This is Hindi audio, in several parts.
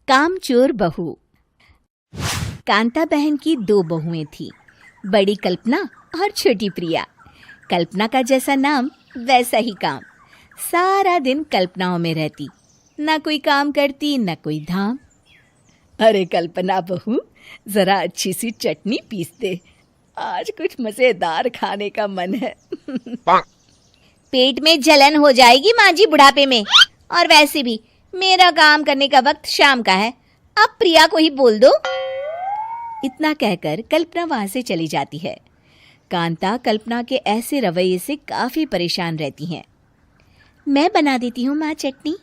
कामचोर बहू। कांता बहन की दो बहुएं थीं, बड़ी कल्पना और छोटी प्रिया। कल्पना का जैसा नाम वैसा ही काम। सारा दिन कल्पनाओं में रहती, ना कोई काम करती न कोई धाम। अरे कल्पना बहू, जरा अच्छी सी चटनी पीस दे, आज कुछ मजेदार खाने का मन है। पेट में जलन हो जाएगी माँ जी बुढ़ापे में, और वैसे भी मेरा काम करने का वक्त शाम का है, अब प्रिया को ही बोल दो। इतना कहकर कल्पना वहां से चली जाती है। कांता कल्पना के ऐसे रवैये से काफी परेशान रहती हैं। मैं बना देती हूँ माँ चटनी,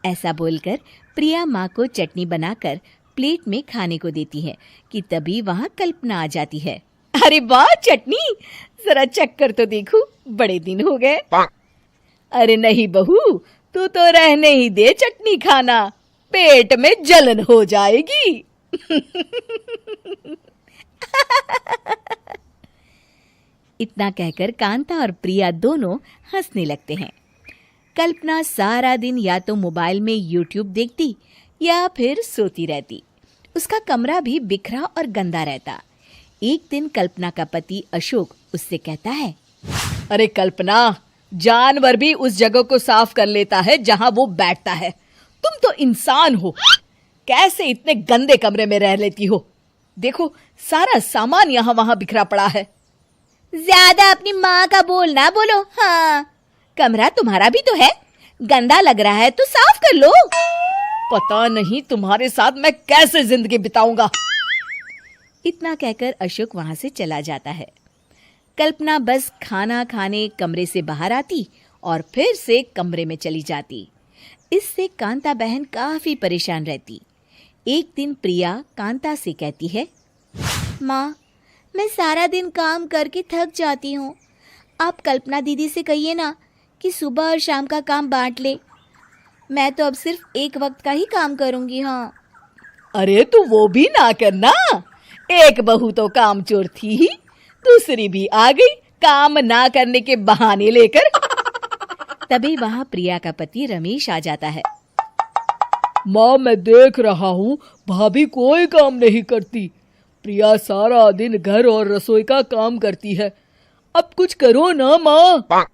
ऐसा बोलकर प्रिया माँ को चटनी बनाकर प्लेट में खाने को देती है कि तभी वहां कल्पना आ जाती है। अरे वाह चटनी, जरा चख कर तो देखूं, बड़े दिन हो गए। अरे नहीं बहू, तू तो रहने ही दे चटनी खाना, पेट में जलन हो जाएगी। इतना कहकर कांता और प्रिया दोनों हंसने लगते हैं। कल्पना सारा दिन या तो मोबाइल में यूट्यूब देखती या फिर सोती रहती। उसका कमरा भी बिखरा और गंदा रहता। एक दिन कल्पना का पति अशोक उससे कहता है, अरे कल्पना, जानवर भी उस जगह को साफ कर लेता है जहां वो बैठता है, तुम तो इंसान हो, कैसे इतने गंदे कमरे में रह लेती हो? देखो सारा सामान यहाँ वहां बिखरा पड़ा है। ज्यादा अपनी माँ का बोल ना बोलो। हाँ, कमरा तुम्हारा भी तो है, गंदा लग रहा है तो साफ कर लो। पता नहीं तुम्हारे साथ मैं कैसे जिंदगी बिताऊंगा। इतना कहकर अशोक वहां से चला जाता है। कल्पना बस खाना खाने कमरे से बाहर आती और फिर से कमरे में चली जाती। इससे कांता बहन काफी परेशान रहती। एक दिन प्रिया कांता से कहती है, माँ, मैं सारा दिन काम करके थक जाती हूँ, आप कल्पना दीदी से कहिए ना कि सुबह और शाम का काम बांट ले, मैं तो अब सिर्फ एक वक्त का ही काम करूँगी। हाँ। अरे तू वो भी ना करना, एक बहू तो कामचोर थी ही, दूसरी भी आ गई काम ना करने के बहाने लेकर। तभी वहां प्रिया का पति रमेश आ जाता है। माँ, मैं देख रहा हूँ भाभी कोई काम नहीं करती, प्रिया सारा दिन घर और रसोई का काम करती है, अब कुछ करो ना माँ।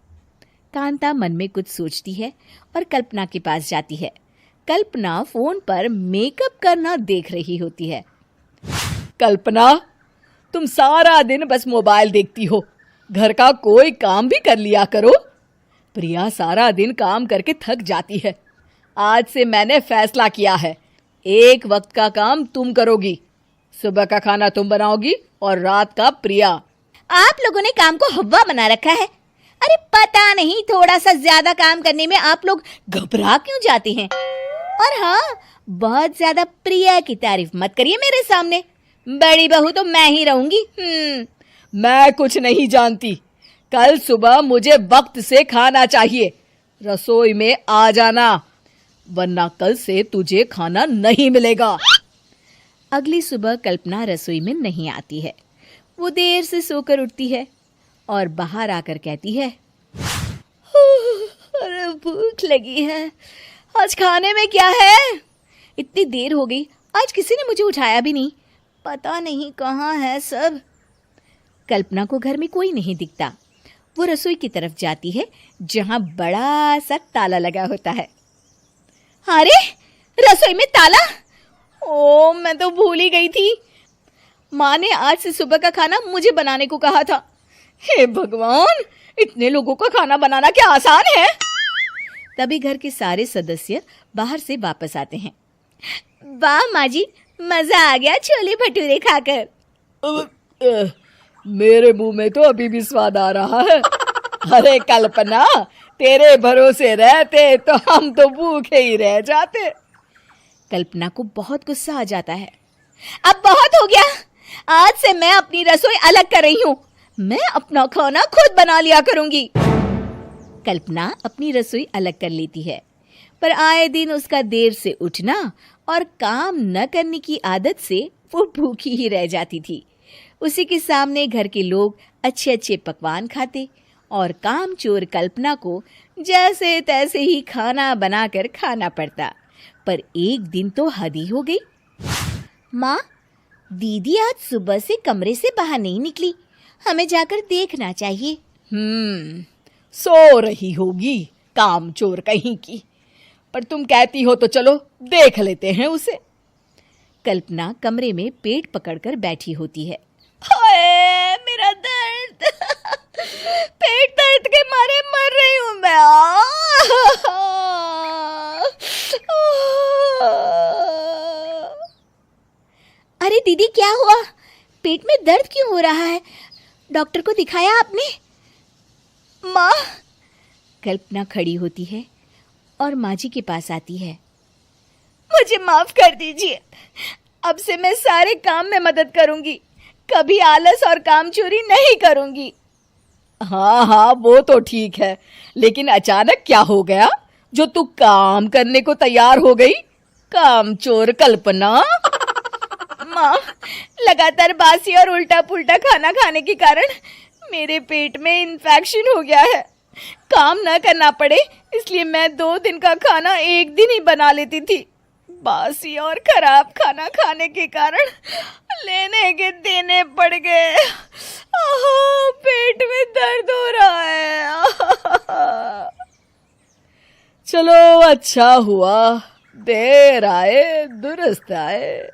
कांता मन में कुछ सोचती है और कल्पना के पास जाती है। कल्पना फोन पर मेकअप करना देख रही होती है। कल्पना, तुम सारा दिन बस मोबाइल देखती हो, घर का कोई काम भी कर लिया करो। प्रिया सारा दिन काम करके थक जाती है। आज से मैंने फैसला किया है, एक वक्त का काम तुम करोगी, सुबह का खाना तुम बनाओगी और रात का प्रिया। आप लोगों ने काम को हव्वा बना रखा है। अरे पता नहीं थोड़ा सा ज्यादा काम करने में आप लोग घबरा क्यों जाते हैं। और हाँ, बहुत ज्यादा प्रिया की तारीफ मत करिए मेरे सामने, बड़ी बहू तो मैं ही रहूंगी। मैं कुछ नहीं जानती, कल सुबह मुझे वक्त से खाना चाहिए, रसोई में आ जाना, वरना कल से तुझे खाना नहीं मिलेगा। अगली सुबह कल्पना रसोई में नहीं आती है। वो देर से सोकर उठती है और बाहर आकर कहती है, अरे भूख लगी है, आज खाने में क्या है? इतनी देर हो गई, आज किसी ने मुझे उठाया भी नहीं, पता नहीं कहाँ है सब। कल्पना को घर में कोई नहीं दिखता। वो रसोई की तरफ जाती है जहां बड़ा सा ताला लगा होता है। अरे रसोई में ताला! ओ, मैं तो भूल ही गई थी। माँ ने आज से सुबह का खाना मुझे बनाने को कहा था। हे भगवान, इतने लोगों का खाना बनाना क्या आसान है? तभी घर के सारे सदस्य बाहर से वापस आते हैं। वाह माँ जी, मजा आ गया छोले भटूरे खाकर। मेरे मुंह में तो अभी भी स्वाद आ रहा है। अरे कल्पना, तेरे भरोसे रहते तो हम तो भूखे ही रह जाते। कल्पना को बहुत गुस्सा आ जाता है। अब बहुत हो गया, आज से मैं अपनी रसोई अलग कर रही हूँ, मैं अपना खाना खुद बना लिया करूंगी। कल्पना अपनी रसोई अलग कर लेती है, पर आए दिन उसका देर से उठना और काम न करने की आदत से वो भूखी ही रह जाती थी। उसी के सामने घर के लोग अच्छे अच्छे पकवान खाते और कामचोर कल्पना को जैसे तैसे ही खाना बनाकर खाना पड़ता। पर एक दिन तो हद ही हो गई। माँ, दीदी आज सुबह से कमरे से बाहर नहीं निकली, हमें जाकर देखना चाहिए। सो रही होगी कामचोर कहीं की, पर तुम कहती हो तो चलो देख लेते हैं उसे। कल्पना कमरे में पेट पकड़कर बैठी होती है। हाय मेरा दर्द, पेट दर्द के मारे मर रही हूँ मैं। अरे दीदी, क्या हुआ? पेट में दर्द क्यों हो रहा है? डॉक्टर को दिखाया आपने? माँ, कल्पना खड़ी होती है और माँ जी के पास आती है। मुझे माफ कर दीजिए, अब से मैं सारे काम में मदद करूंगी, कभी आलस और काम चोरी नहीं करूंगी। हाँ, वो तो ठीक है, लेकिन अचानक क्या हो गया जो तू काम करने को तैयार हो गई? कामचोर कल्पना। माँ, लगातार बासी और उल्टा पुल्टा खाना खाने के कारण मेरे पेट में इन्फेक्शन हो गया है। काम न करना पड़े इसलिए मैं 2 दिन का खाना एक दिन ही बना लेती थी। बासी और खराब खाना खाने के कारण लेने के देने पड़ गए। पेट में दर्द हो रहा है। चलो अच्छा हुआ, देर आए दुरुस्त आए।